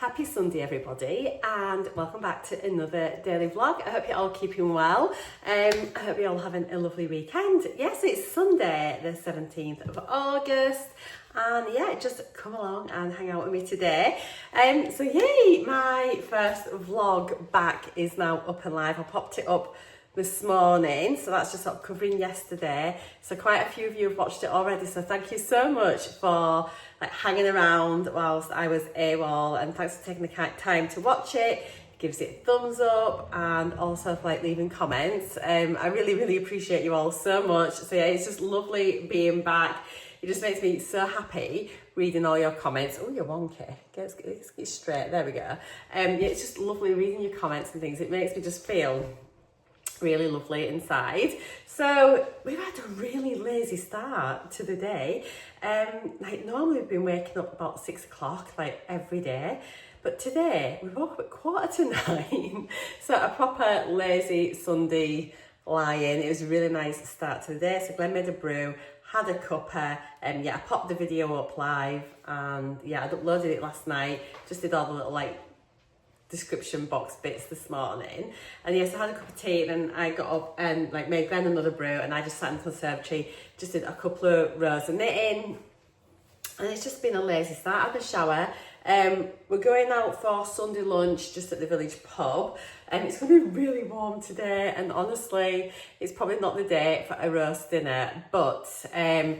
Happy Sunday everybody, and welcome back to another daily vlog. I hope you're all keeping well. I hope you're all having a lovely weekend. Yes, it's Sunday the 17th of August, and yeah, just come along and hang out with me today. So yay, my first vlog back is now up and live. I popped it up this morning, so that's just sort of covering yesterday. So quite a few of you have watched it already, so thank you so much for hanging around whilst I was AWOL, and thanks for taking the time to watch it. Gives it a thumbs up, and also leaving comments. I really appreciate you all so much. So yeah, it's just lovely being back. It just makes me so happy reading all your comments. Oh, you're wonky. Get straight. There we go. Yeah, it's just lovely reading your comments and things. It makes me just feel really lovely inside. So we've had a really lazy start to the day. Normally we've been waking up about 6 o'clock every day, but today we woke up at 8:45. So a proper lazy Sunday lie-in. It was a really nice start to the day. So Glenn made a brew, had a cuppa, and yeah, I popped the video up live, and yeah, I uploaded it last night. Just did all the little description box bits this morning, and yes, I had a cup of tea, and I got up and made Glenn another brew, and I just sat in the conservatory, just did a couple of rows of knitting, and it's just been a lazy start. I had a shower. We're going out for Sunday lunch just at the village pub, and it's going to be really warm today, and honestly it's probably not the day for a roast dinner, but a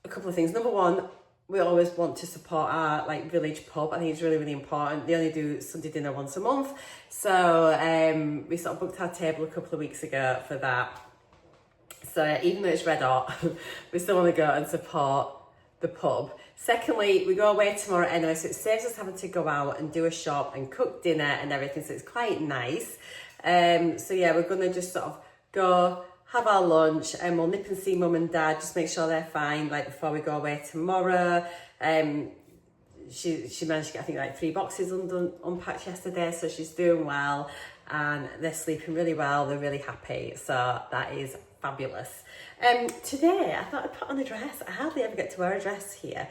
couple of things. Number one, we always want to support our village pub. I think it's really important. They only do Sunday dinner once a month, so we sort of booked our table a couple of weeks ago for that. So even though it's red hot, we still want to go and support the pub. Secondly, we go away tomorrow anyway, so it saves us having to go out and do a shop and cook dinner and everything, so it's quite nice. So yeah, we're going to just sort of go have our lunch, and we'll nip and see mum and dad, just make sure they're fine before we go away tomorrow. She managed to get, I think, 3 boxes unpacked yesterday, so she's doing well, and they're sleeping really well. They're really happy, so that is fabulous. Today I thought I'd put on a dress. I hardly ever get to wear a dress here,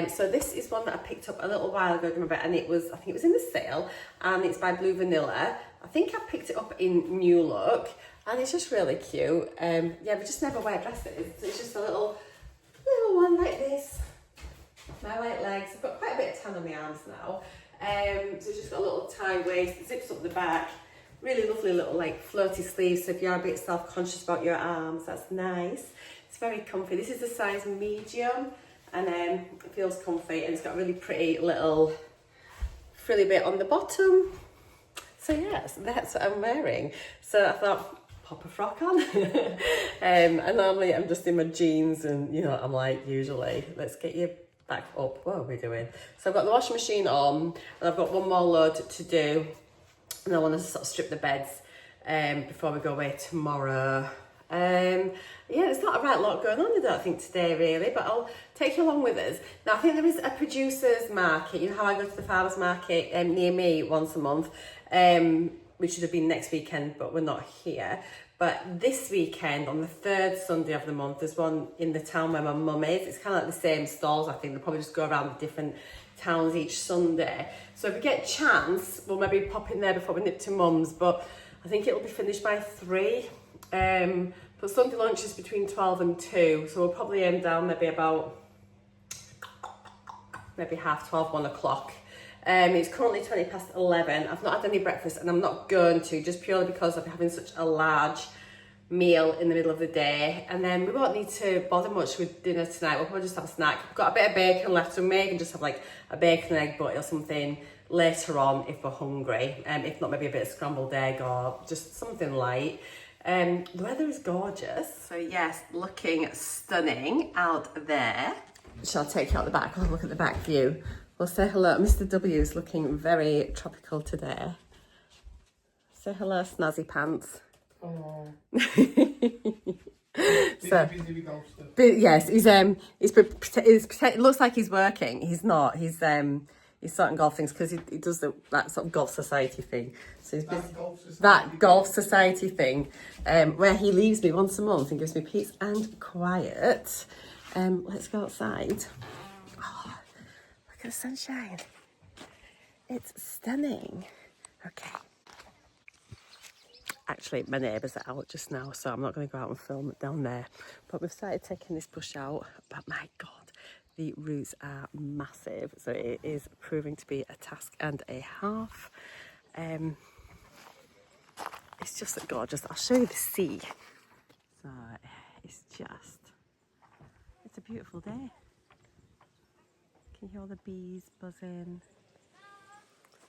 so this is one that I picked up a little while ago, and I think it was in the sale, and it's by Blue Vanilla. I think I picked it up in New Look, and it's just really cute. Yeah, we just never wear dresses. It's just a little one like this. My white legs. I've got quite a bit of tan on my arms now. So it's just got a little tie waist. It zips up the back. Really lovely little floaty sleeves. So if you're a bit self-conscious about your arms, that's nice. It's very comfy. This is a size medium, and it feels comfy, and it's got a really pretty little frilly bit on the bottom. So yes, that's what I'm wearing. So I thought, pop a frock on. And normally I'm just in my jeans, and I'm usually, let's get you back up. What are we doing? So I've got the washing machine on, and I've got one more load to do, and I want to sort of strip the beds before we go away tomorrow. Yeah, there's not a right lot going on, I don't think, today really, but I'll take you along with us. Now, I think there is a producers market. You know how I go to the farmers market near me once a month, which should have been next weekend, but we're not here. But this weekend, on the 3rd Sunday of the month, there's one in the town where my mum is. It's kind of the same stalls, I think. They'll probably just go around the different towns each Sunday. So if we get a chance, we'll maybe pop in there before we nip to mum's, but I think it'll be finished by 3. But Sunday lunch is between 12 and 2, so we'll probably aim down maybe about 12:30, 1 o'clock. It's currently 11:20. I've not had any breakfast, and I'm not going to, just purely because I'm having such a large meal in the middle of the day, and then we won't need to bother much with dinner tonight. We'll probably just have a snack. We've got a bit of bacon left, so maybe we can just have a bacon and egg butty or something later on if we're hungry. If not, maybe a bit of scrambled egg or just something light. The weather is gorgeous, so yes, looking stunning out there. Shall I take you out the back? I'll have a look at the back view. We'll say hello. Mr. W is looking very tropical today. Say hello, snazzy pants. Oh. So, but yes, it looks like he's working. He's not. He's starting golf things because he does that sort of golf society thing. So he's that golf society thing, where he leaves me once a month and gives me peace and quiet. Let's go outside. Oh, look at the sunshine. It's stunning. Okay. Actually, my neighbours are out just now, so I'm not going to go out and film it down there. But we've started taking this bush out. But my God, the roots are massive. So it is proving to be a task and a half. It's just gorgeous. I'll show you the sea. So it's a beautiful day. Can you hear all the bees buzzing?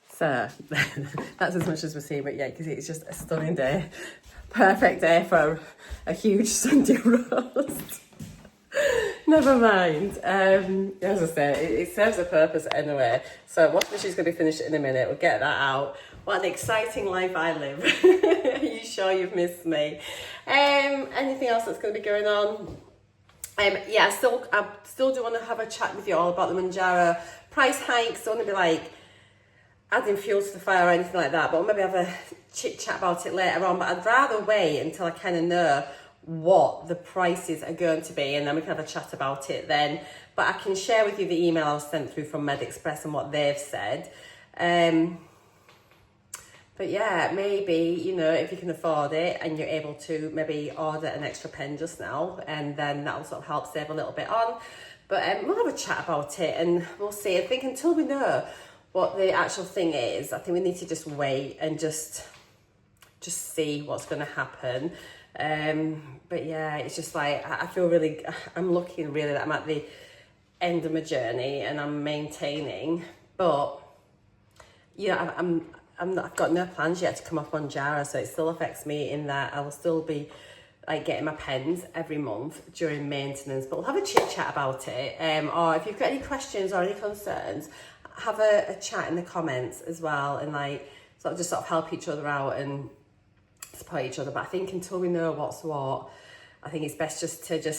So that's as much as we're seeing, but yeah, because it's just a stunning day. Perfect day for a huge Sunday roast. Never mind. As I say, it serves a purpose anyway. So once she's going to be finished in a minute, we'll get that out. What an exciting life I live. Are you sure you've missed me? Anything else that's going to be going on? Yeah, I still do want to have a chat with you all about the Mounjaro price hikes. Don't want to be like adding fuel to the fire or anything like that, but we'll maybe have a chit chat about it later on. But I'd rather wait until I kind of know what the prices are going to be, and then we can have a chat about it then. But I can share with you the email I was sent through from MedExpress and what they've said. But yeah, maybe, you know, if you can afford it and you're able to maybe order an extra pen just now, and then that'll sort of help save a little bit on. But we'll have a chat about it and we'll see. I think until we know what the actual thing is, I think we need to just wait and just see what's going to happen. But yeah, it's just like, I feel really, I'm looking really that I'm at the end of my journey and I'm maintaining, but you know, I've got no plans yet to come off Mounjaro, so it still affects me in that I will still be like getting my pens every month during maintenance. But we'll have a chit chat about it. Or if you've got any questions or any concerns, have a chat in the comments as well, and like sort of help each other out and support each other. But I think until we know what's what, I think it's best just to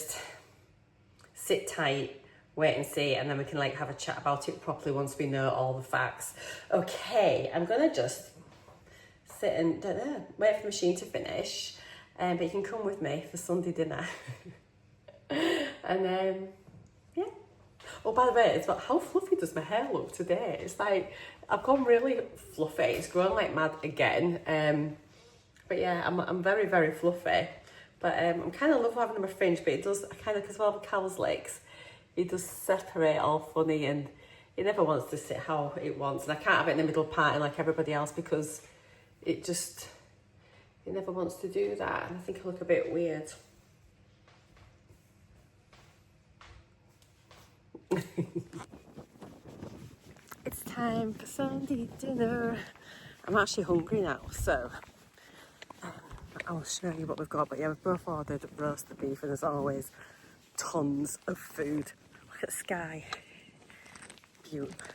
sit tight, wait and see, and then we can like have a chat about it properly once we know all the facts. Okay, I'm gonna just sit and wait for the machine to finish, but you can come with me for Sunday dinner. And yeah. Oh, by the way, it's about how fluffy does my hair look today? It's like I've gone really fluffy. It's grown like mad again. But yeah, I'm very, very fluffy. But I'm kind of love having my fringe, but it does kind of, because of all the cow's legs, it does separate all funny, and it never wants to sit how it wants. And I can't have it in the middle part like everybody else, because it never wants to do that. And I think I look a bit weird. It's time for Sunday dinner. I'm actually hungry now, so I'll show you what we've got. But yeah, we've both ordered roasted beef, and there's always tons of food. Look at the sky. Beautiful.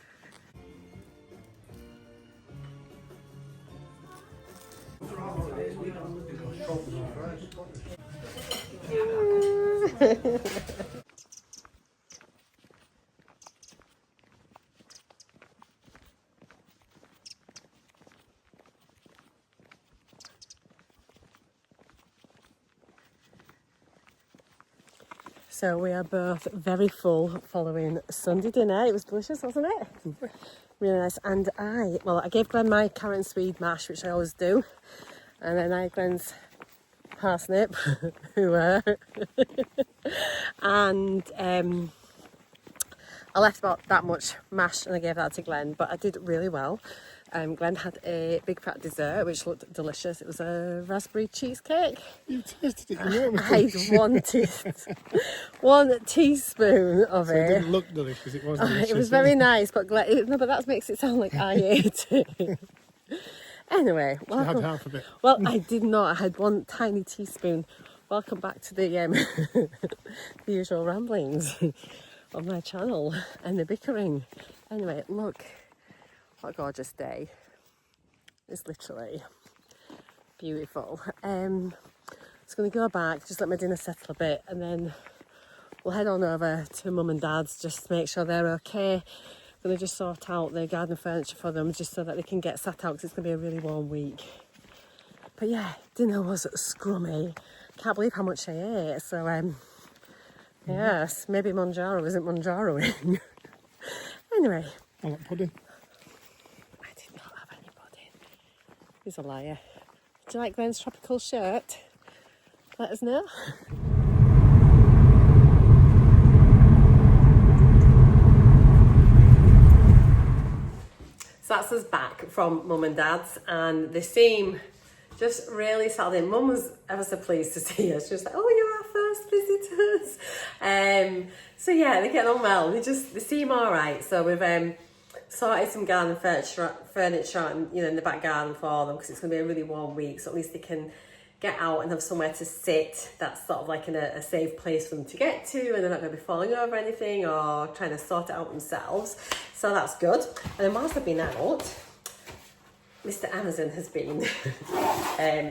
So we are both very full following Sunday dinner. It was delicious, wasn't it? Really nice. And I gave Glenn my carrot and swede mash, which I always do. And then I had Glenn's parsnip, and I left about that much mash and I gave that to Glenn, but I did really well. Glenn had a big fat dessert which looked delicious. It was a raspberry cheesecake. You tasted it, you know it was I delicious. one teaspoon of So it didn't look delicious, it was delicious. It was very nice, but Glenn, no, but that makes it sound like I ate it. Anyway, I had half of it. Well, I did not. I had one tiny teaspoon. Welcome back to the the usual ramblings on my channel and the bickering. Anyway, look, what a gorgeous day. It's literally beautiful. Just going to go back, just let my dinner settle a bit, and then we'll head on over to Mum and Dad's just to make sure they're okay. I'm going to just sort out the garden furniture for them just so that they can get sat out, because it's going to be a really warm week. But yeah, dinner was scrummy. Can't believe how much I ate. So yes, maybe Mounjaro isn't Mounjaroing. Anyway. I like pudding. He's a liar. Do you like Glenn's tropical shirt? Let us know. So that's us back from Mum and Dad's, and they seem just really settled in. Mum was ever so pleased to see us. She was like, oh, you're our first visitors. So yeah, they're getting on well. They seem all right. So we've sorted some garden furniture and, in the back garden for them, because it's going to be a really warm week. So at least they can get out and have somewhere to sit that's sort of like in a safe place for them to get to, and they're not going to be falling over anything or trying to sort it out themselves. So that's good. And then whilst I've been out, Mr. Amazon has been,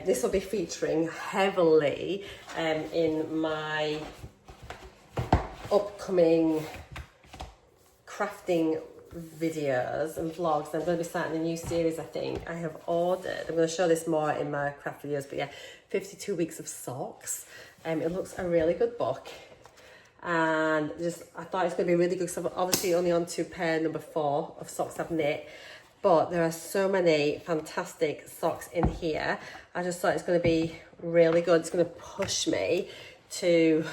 this will be featuring heavily in my upcoming crafting videos and vlogs. I'm going to be starting a new series. I think I have ordered, I'm going to show this more in my craft videos, but yeah, 52 weeks of socks. It looks a really good book, and I thought it's going to be really good because I'm obviously only on to pair number 4 of socks I've knit, but there are so many fantastic socks in here. I just thought it's going to be really good. It's going to push me to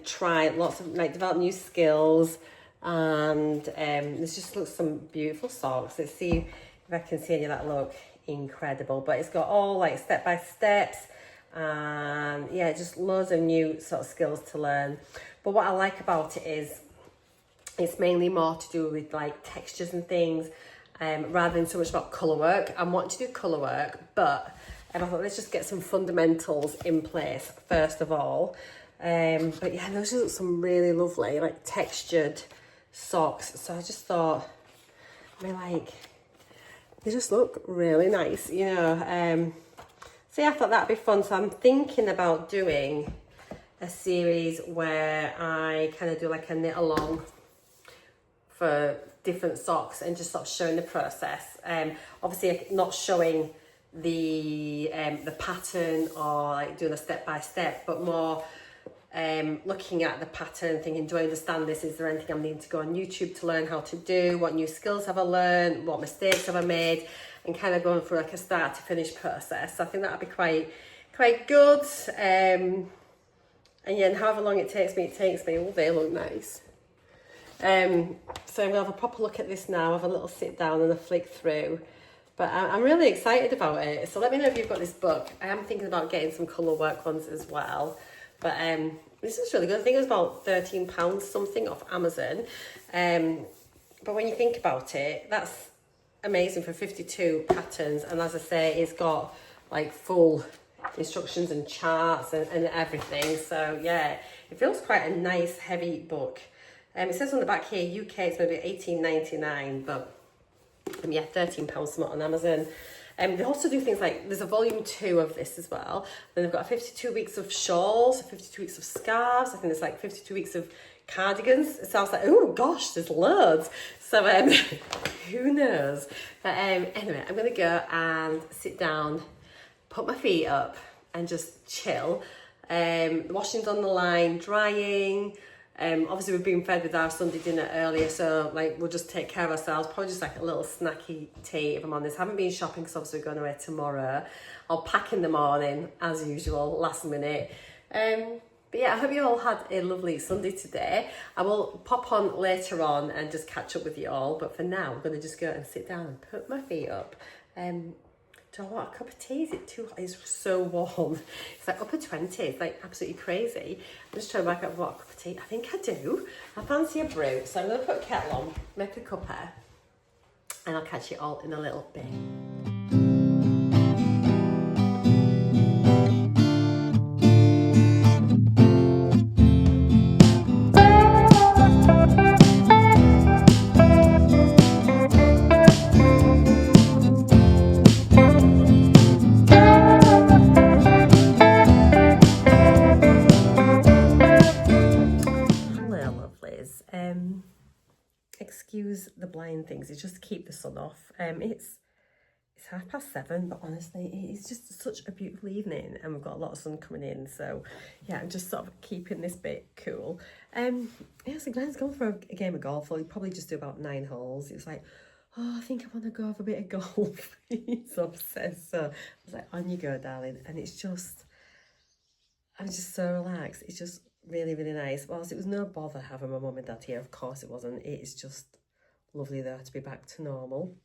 try lots of, develop new skills. And this just looks some beautiful socks. Let's see if I can see any of that look incredible. But it's got all step-by-steps, and yeah, just loads of new sort of skills to learn. But what I like about it is it's mainly more to do with textures and things, rather than so much about colour work. I want to do colour work, but I thought let's just get some fundamentals in place first of all. But yeah, those are some really lovely textured socks. So I just thought, they just look really nice, So yeah, I thought that'd be fun. So I'm thinking about doing a series where I kind of do a knit along for different socks and just sort of showing the process. Obviously not showing the pattern or doing a step by step, but more looking at the pattern, thinking, do I understand this? Is there anything I'm needing to go on YouTube to learn how to do? What new skills have I learned? What mistakes have I made? And kind of going through a start to finish process. So I think that'd be quite good. And yeah, and however long it takes me, oh, they look nice. So I'm gonna have a proper look at this now, have a little sit down and a flick through. But I'm really excited about it. So let me know if you've got this book. I am thinking about getting some colour work ones as well. But this is really good. I think it was about £13 something off Amazon. But when you think about it, that's amazing for 52 patterns. And as I say, it's got full instructions and charts and everything. So yeah, it feels quite a nice heavy book. It says on the back here, UK it's going to be $18.99, but yeah, £13 something on Amazon. They also do things there's a volume 2 of this as well. Then they've got 52 weeks of shawls, 52 weeks of scarves. I think there's 52 weeks of cardigans. It sounds oh gosh, there's loads. So who knows? But anyway, I'm going to go and sit down, put my feet up and just chill. The washing's on the line, drying. Obviously we've been fed with our Sunday dinner earlier, so we'll just take care of ourselves. Probably just a little snacky tea if I'm honest. Haven't been shopping because obviously we're going away tomorrow. I'll pack in the morning as usual, last minute. But yeah, I hope you all had a lovely Sunday today. I will pop on later on and just catch up with you all. But for now, I'm going to just go and sit down and put my feet up. Do I want a cup of tea? Is it too hot? It's so warm. It's upper 20s. It's absolutely crazy. I'm just trying to work out what a cup of tea. I think I do. I fancy a brew. So I'm going to put a kettle on, make a cuppa, and I'll catch you all in a little bit. Excuse the blind things, it's just to keep the sun off. It's 7:30, but honestly it's just such a beautiful evening and we've got a lot of sun coming in, so yeah, I'm just sort of keeping this bit cool. Yeah, so Glenn's gone for a game of golf. Well, he'll probably just do about 9 holes. It's oh, I think I want to go have a bit of golf. He's obsessed. So I was like, on you go, darling. And it's just, I'm just so relaxed. It's just really, really nice. Whilst it was no bother having my mum and dad here, of course it wasn't. It is just lovely though to be back to normal.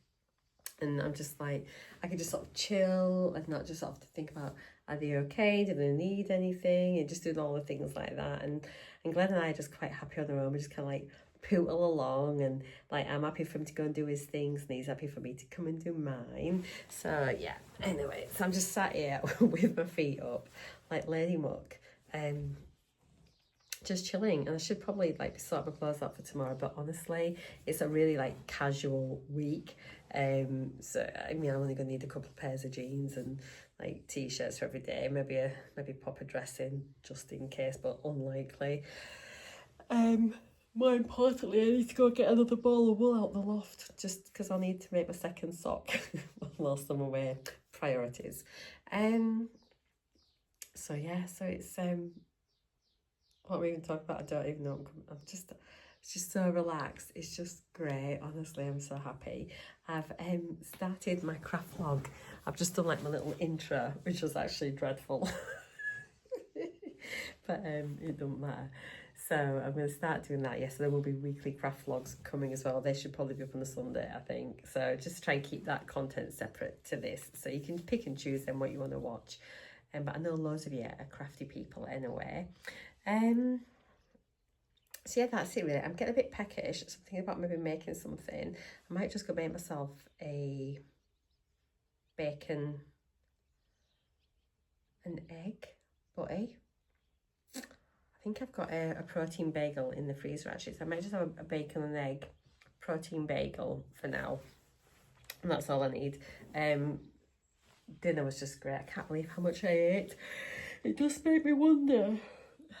And I'm just like, I could just sort of chill and not just sort of think about, are they okay? Do they need anything? And just doing all the things like that. And Glenn and I are just quite happy on their own. We're just kind of like pootle along, and like I'm happy for him to go and do his things, and he's happy for me to come and do mine. So yeah, anyway, so I'm just sat here with my feet up like Lady Muck, just chilling. And I should probably like sort my clothes out for tomorrow, but honestly it's a really like casual week. So I mean, I'm only gonna need a couple of pairs of jeans and like t-shirts for every day, maybe pop a dress in just in case, but unlikely. More importantly, I need to go get another ball of wool out the loft, just because I need to make my second sock whilst I'm away. Priorities. So yeah, so it's what we even talk about, I don't even know. It's just so relaxed. It's just great. Honestly, I'm so happy. I've started my craft log. I've just done like my little intro, which was actually dreadful. But it doesn't matter. So I'm going to start doing that. Yes, there will be weekly craft vlogs coming as well. They should probably be up on a Sunday, I think. So just try and keep that content separate to this, so you can pick and choose then what you want to watch. But I know loads of you are crafty people anyway. So yeah, that's it really. I'm getting a bit peckish, so I'm thinking about maybe making something. I might just go make myself a bacon and egg butty. I think I've got a protein bagel in the freezer actually, so I might just have a bacon and egg protein bagel for now, and that's all I need. Dinner was just great. I can't believe how much I ate. It does make me wonder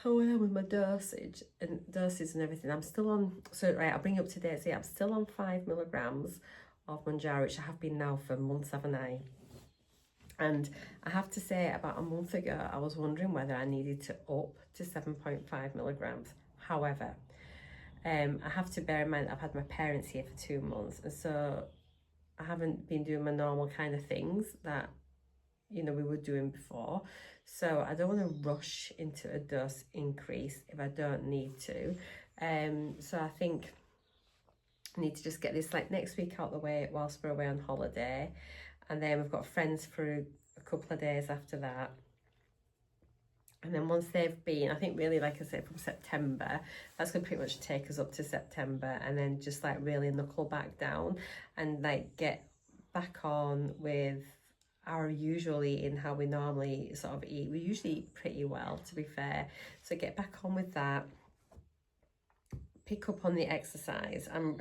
how I am with my doses and everything. I'm still on, so right, I'll bring you up to date. So yeah, I'm still on 5 milligrams of Mounjaro, which I have been now for months, haven't I? And I have to say, about a month ago, I was wondering whether I needed to up to 7.5 milligrams. However, I have to bear in mind that I've had my parents here for 2 months, and so I haven't been doing my normal kind of things that, you know, we were doing before. So I don't want to rush into a dose increase if I don't need to. So I think I need to just get this like next week out the way whilst we're away on holiday. And then we've got friends for a couple of days after that. And then once they've been, I think really, like I said, from September, that's going to pretty much take us up to September. And then just like really knuckle back down and like get back on with our usual eating, how we normally sort of eat. We usually eat pretty well, to be fair. So get back on with that. Pick up on the exercise. I'm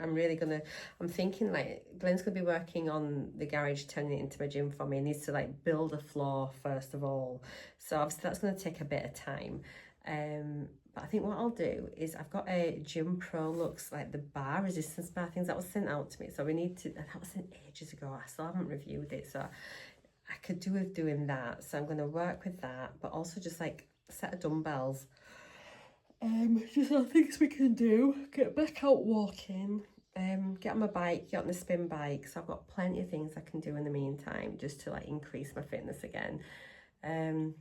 thinking like Glenn's gonna be working on the garage, turning it into my gym for me. He needs to like build a floor first of all, so obviously that's going to take a bit of time. But I think what I'll do is, I've got a Gym Pro Lux, like the bar resistance bar things that was sent out to me, so we need to, that was sent ages ago, I still haven't reviewed it, so I could do with doing that. So I'm going to work with that, but also just like a set of dumbbells. Just other things we can do. Get back out walking, get on my bike, get on the spin bike. So I've got plenty of things I can do in the meantime just to like increase my fitness again. And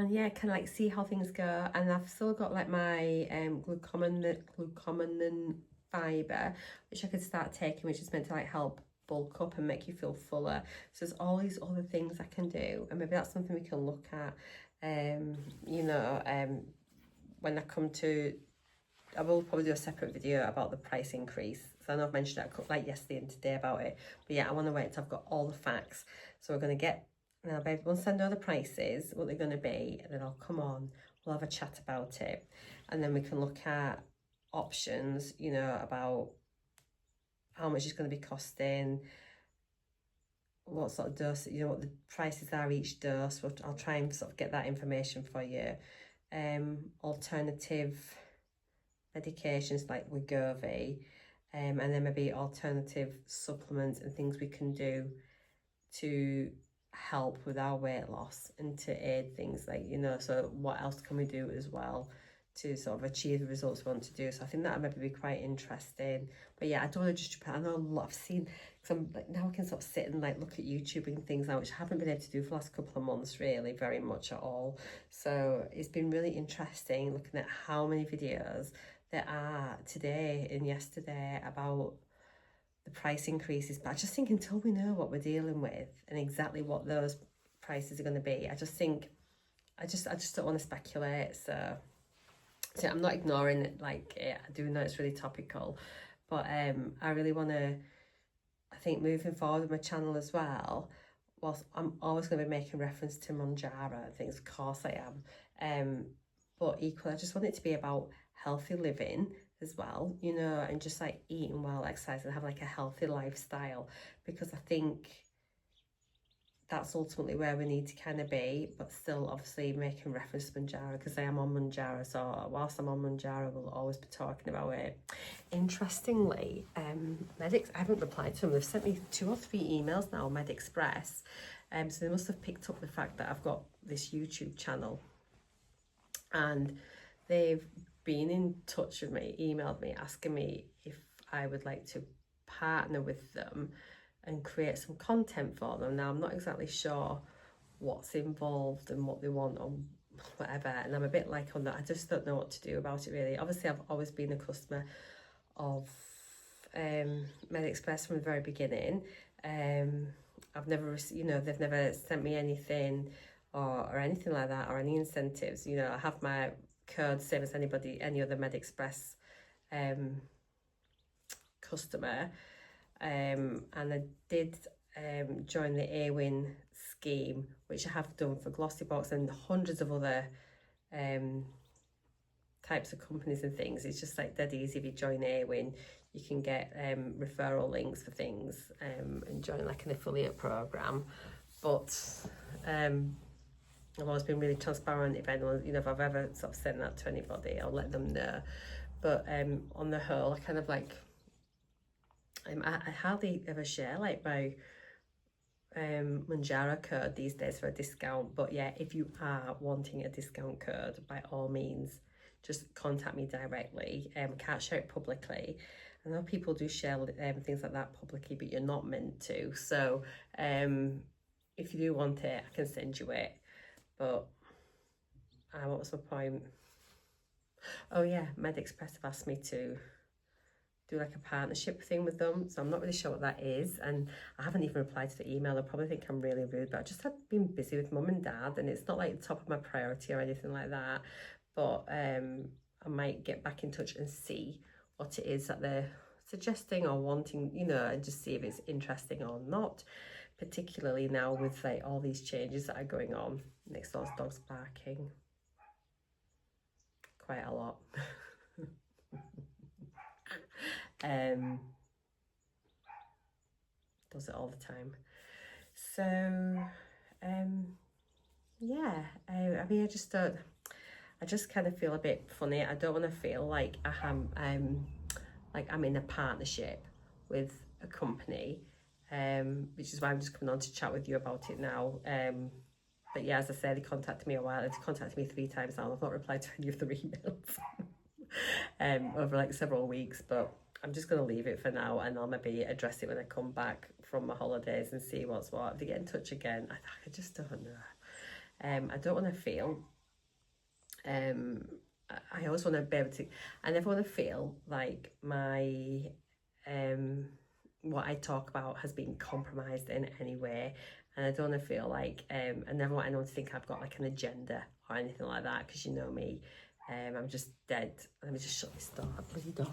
yeah, kind of like see how things go. And I've still got like my glucosamine fibre, which I could start taking, which is meant to like help bulk up and make you feel fuller. So there's all these other things I can do, and maybe that's something we can look at. You know, when I come to, I will probably do a separate video about the price increase. So I know I've mentioned that like yesterday and today about it, but yeah, I want to wait till I've got all the facts. So we're going to get, and I'll be able to send all the prices, what they're going to be, and then I'll come on, we'll have a chat about it, and then we can look at options, you know, about how much it's going to be costing, what sort of dose, you know, what the prices are each dose. I'll try and sort of get that information for you. Alternative medications like Wegovy, and then maybe alternative supplements and things we can do to help with our weight loss and to aid things like, you know, so what else can we do as well to sort of achieve the results we want to do. So I think that maybe be quite interesting. But yeah, I don't want to just, I know a lot I've seen, because I'm like, now I can sort of sit and like look at YouTube and things now, which I haven't been able to do for the last couple of months really, very much at all. So it's been really interesting looking at how many videos there are today and yesterday about the price increases. But I just think until we know what we're dealing with and exactly what those prices are going to be, I just think, I just don't want to speculate. So I'm not ignoring it, like I do know it's really topical, but I really want to, I think moving forward with my channel as well, whilst I'm always going to be making reference to Mounjaro and things, of course I am, but equally I just want it to be about healthy living as well, you know, and just like eating well, exercise, and have like a healthy lifestyle, because I think that's ultimately where we need to kind of be, but still obviously making reference to Mounjaro because I am on Mounjaro. So whilst I'm on Mounjaro, we'll always be talking about it. Interestingly, Medics, I haven't replied to them. They've sent me 2 or 3 emails now, MedExpress. So they must have picked up the fact that I've got this YouTube channel, and they've been in touch with me, emailed me, asking me if I would like to partner with them and create some content for them. Now, I'm not exactly sure what's involved and what they want or whatever, and I'm a bit like on that. I just don't know what to do about it really. Obviously, I've always been a customer of MedExpress from the very beginning. I've never, you know, they've never sent me anything or anything like that, or any incentives. You know, I have my code same as any other MedExpress customer. And I did join the AWIN scheme, which I have done for DEGUSTABOX and hundreds of other types of companies and things. It's just like dead easy. If you join AWIN, you can get referral links for things and join like an affiliate program. But I've always been really transparent. If anyone, you know, if I've ever sort of sent that to anybody, I'll let them know. But on the whole, I kind of like, I hardly ever share like my Mounjaro code these days for a discount. But yeah, if you are wanting a discount code, by all means, just contact me directly. Can't share it publicly. I know people do share things like that publicly, but you're not meant to. So if you do want it, I can send you it. But what was my point? Oh yeah, MedExpress have asked me to do like a partnership thing with them, so I'm not really sure what that is, and I haven't even replied to the email. They'll probably think I'm really rude, but I just have been busy with mum and dad, and it's not like the top of my priority or anything like that. But I might get back in touch and see what it is that they're suggesting or wanting, you know, and just see if it's interesting or not, particularly now with like all these changes that are going on. Next door's dog's barking quite a lot. Does it all the time. So yeah, I mean, I just kind of feel a bit funny. I don't want to feel like I'm in a partnership with a company, which is why I'm just coming on to chat with you about it now. But yeah, as I said, they contacted me they've contacted me 3 times now, and I've not replied to any of their emails over like several weeks, but I'm just going to leave it for now, and I'll maybe address it when I come back from my holidays and see what's what. If they get in touch again, I just don't know. I don't want to feel, I always want to be able to, I never want to feel like my, what I talk about has been compromised in any way. And I don't want to feel like, I never want anyone to think I've got like an agenda or anything like that, because you know me. I'm just dead. Let me just shut this door, bloody dog.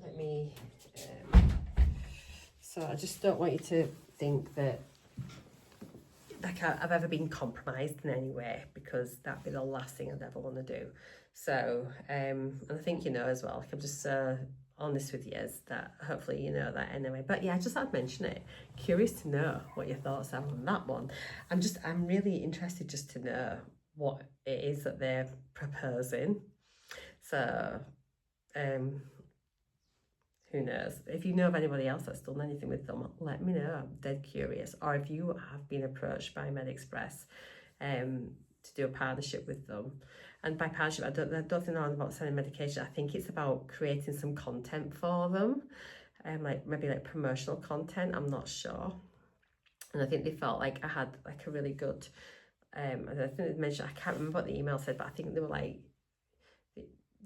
Let me. So I just don't want you to think that like I've ever been compromised in any way, because that'd be the last thing I'd ever want to do. So, and I think you know as well. Like I'm just so honest with you, that hopefully you know that anyway. But yeah, I just thought I'd mention it. Curious to know what your thoughts are on that one. I'm really interested just to know what it is that they're proposing. So who knows? If you know of anybody else that's done anything with them, let me know. I'm dead curious. Or if you have been approached by MedExpress to do a partnership with them, And by partnership, I don't think I'm about selling medication. I think it's about creating some content for them, like maybe like promotional content. I'm not sure. And I think they felt like I had like a really good, I think they mentioned, I can't remember what the email said, but I think they were like,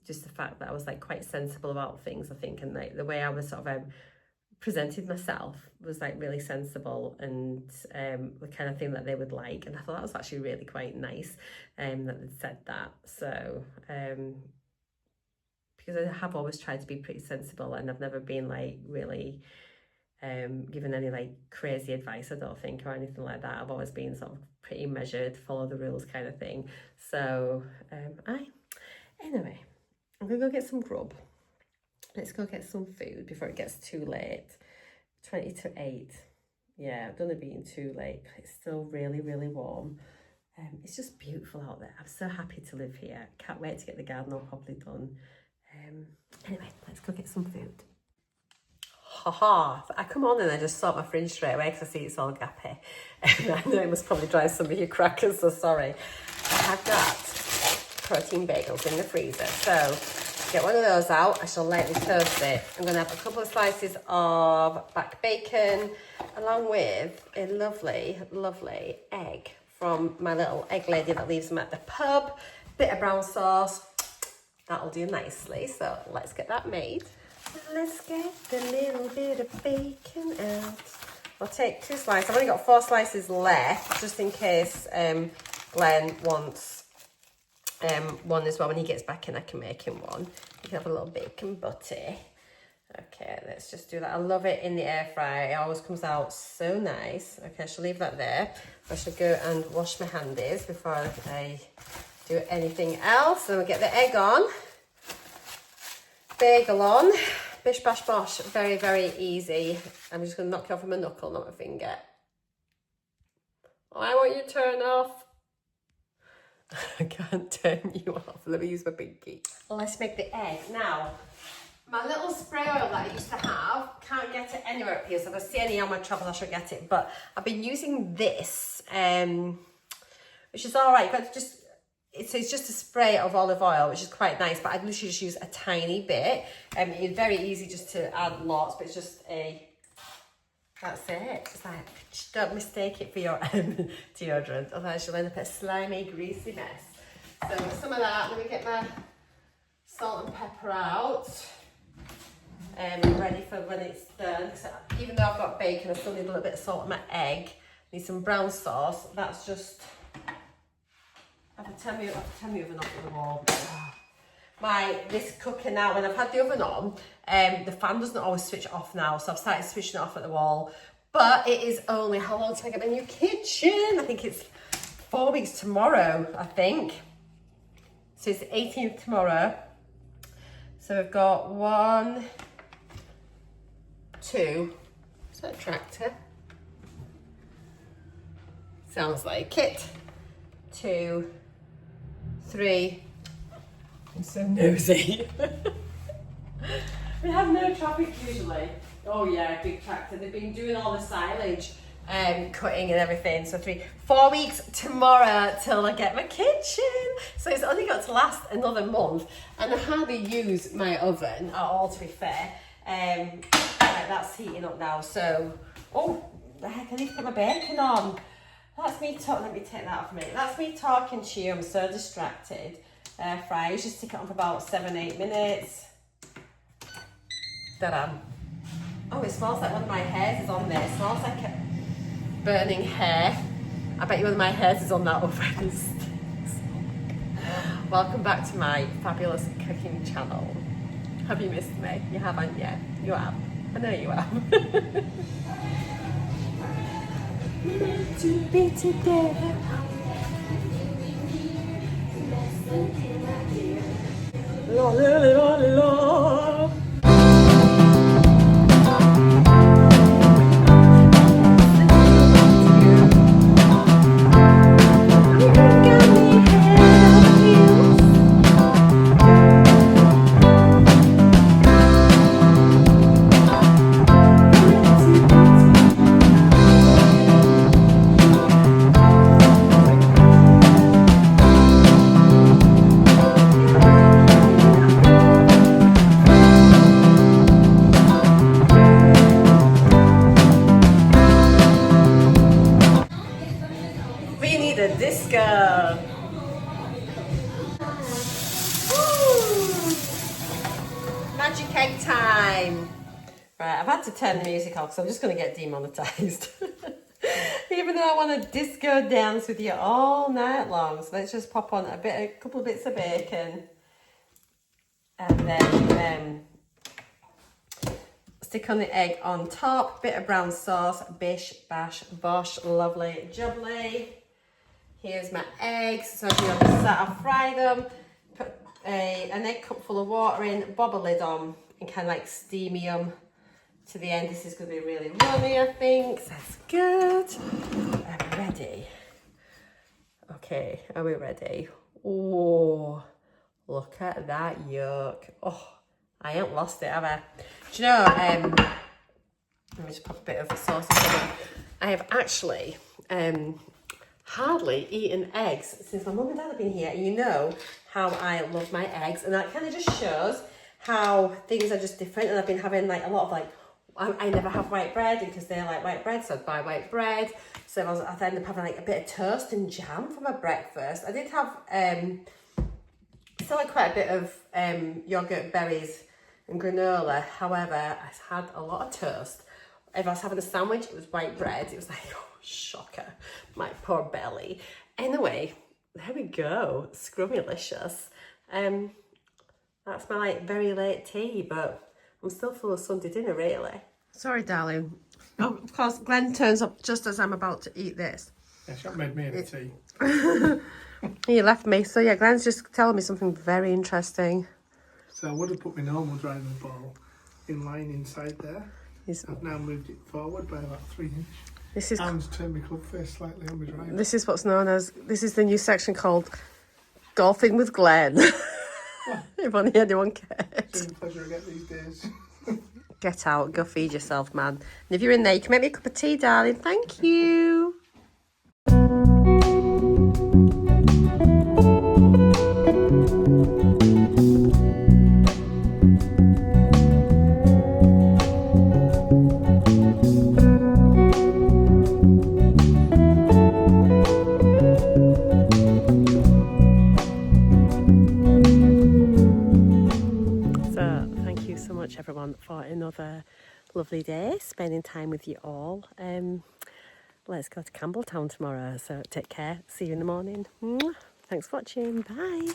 just the fact that I was like quite sensible about things, I think, and like the way I was sort of presented myself was like really sensible and the kind of thing that they would like. And I thought that was actually really quite nice that they'd said that. So because I have always tried to be pretty sensible, and I've never been like really given any like crazy advice, I don't think, or anything like that. I've always been sort of pretty measured, follow the rules kind of thing. So anyway, I'm gonna go get some grub. Let's go get some food before it gets too late. 20 to 8. Yeah, I don't want to be in too late. It's still really, really warm. It's just beautiful out there. I'm so happy to live here. Can't wait to get the garden all properly done. Anyway, let's go get some food. Haha, I come on and I just sort my fridge straight away because I see it's all gappy. I know it must probably drive some of you crackers, so sorry. I have got protein bagels in the freezer, so get one of those out. I shall lightly toast it. I'm going to have a couple of slices of back bacon along with a lovely, lovely egg from my little egg lady that leaves them at the pub. Bit of brown sauce. That'll do nicely. So let's get that made. Let's get the little bit of bacon out. I'll take 2 slices. I've only got 4 slices left, just in case Glenn wants one as well. When he gets back in, I can make him one. You can have a little bacon butty. Okay, let's just do that. I love it in the air fryer. It always comes out so nice. Okay, I shall leave that there. I shall go and wash my handies before I do anything else. Then we'll get the egg on. Bagel on. Bish bash bosh. Very, very easy. I'm just going to knock it off with my knuckle, not my finger. Why won't you turn off? I can't turn you off. Let me use my pinky. Let's make the egg. Now, my little spray oil that I used to have, can't get it anywhere up here. So if I see any on my travels, I should get it. But I've been using this, which is all right. But just it's just a spray of olive oil, which is quite nice. But I literally just use a tiny bit. It's very easy just to add lots, but it's just that's it. It's like, don't mistake it for your deodorant, otherwise you'll end up a slimy, greasy mess. So with some of that, let me get my salt and pepper out. Ready for when it's done. So even though I've got bacon, I still need a little bit of salt on my egg. Need some brown sauce. That's just. I have to tell me oven off on the wall. This cooker now, when I've had the oven on, the fan doesn't always switch off now, so I've started switching it off at the wall. But it is only, how long till I get my new kitchen? I think it's 4 weeks tomorrow, I think. So it's the 18th tomorrow. So we've got 1, 2, is that a tractor? Sounds like it. 2, 3. I'm so nosy. We have no traffic usually. Oh yeah, big tractor. They've been doing all the silage, cutting and everything. So 4 weeks tomorrow till I get my kitchen. So it's only got to last another month, and I hardly use my oven at all, to be fair. Right, that's heating up now. So, oh, the heck, I need to put my bacon on. That's me talking. Let me take that off a minute. That's me talking to you. I'm so distracted. Air fryer, just stick it on for about 7-8 minutes. Ta-da. Oh, it smells like one of my hairs is on there. It smells like a burning hair. I bet you one of my hairs is on that oven. Welcome back to my fabulous cooking channel. Have you missed me? You haven't yet? You have. I know you have. To be together. La, la, la, la. Magic egg time. Right, I've had to turn the music off because I'm just going to get demonetised. Even though I want to disco dance with you all night long. So let's just pop on a couple of bits of bacon. And then stick on the egg on top. Bit of brown sauce. Bish, bash, bosh. Lovely, jubbly. Here's my eggs. So if you're on the set, I've fried them. Put an egg cup full of water in. Bob a lid on. And kind of like steamy them to the end. This is going to be really runny, I think. That's good. Are we ready? Okay, are we ready? Oh, look at that yolk. Oh, I ain't lost it, have I? Do you know, let me just pop a bit of sauce in. I have actually hardly eaten eggs since my mum and dad have been here. You know how I love my eggs, and that kind of just shows how things are just different. And I've been having like a lot of like, I never have white bread because they like white bread, so I'd buy white bread. So I end up having like a bit of toast and jam for my breakfast. I did have still like quite a bit of yogurt, berries and granola. However, I had a lot of toast. If I was having a sandwich, it was white bread. It was like, oh, shocker, my poor belly. Anyway, there we go, scrummylicious. That's my like very late tea, but I'm still full of Sunday dinner, really. Sorry, darling. Oh, of course, Glenn turns up just as I'm about to eat this. Yeah, she made me any tea. He left me. So yeah, Glenn's just telling me something very interesting. So I would have put my normal driving ball in line inside there. I've now moved it forward by about 3 inches. This is. And turned my club face slightly on my drive. This is what's known as. This is the new section called Golfing with Glenn. If only anyone cared. It's a pleasure I get these days. Get out, go feed yourself, man. And if you're in there, you can make me a cup of tea, darling. Thank you. Everyone, for another lovely day spending time with you all. Let's go to Campbelltown tomorrow, so take care, see you in the morning. Thanks for watching, bye.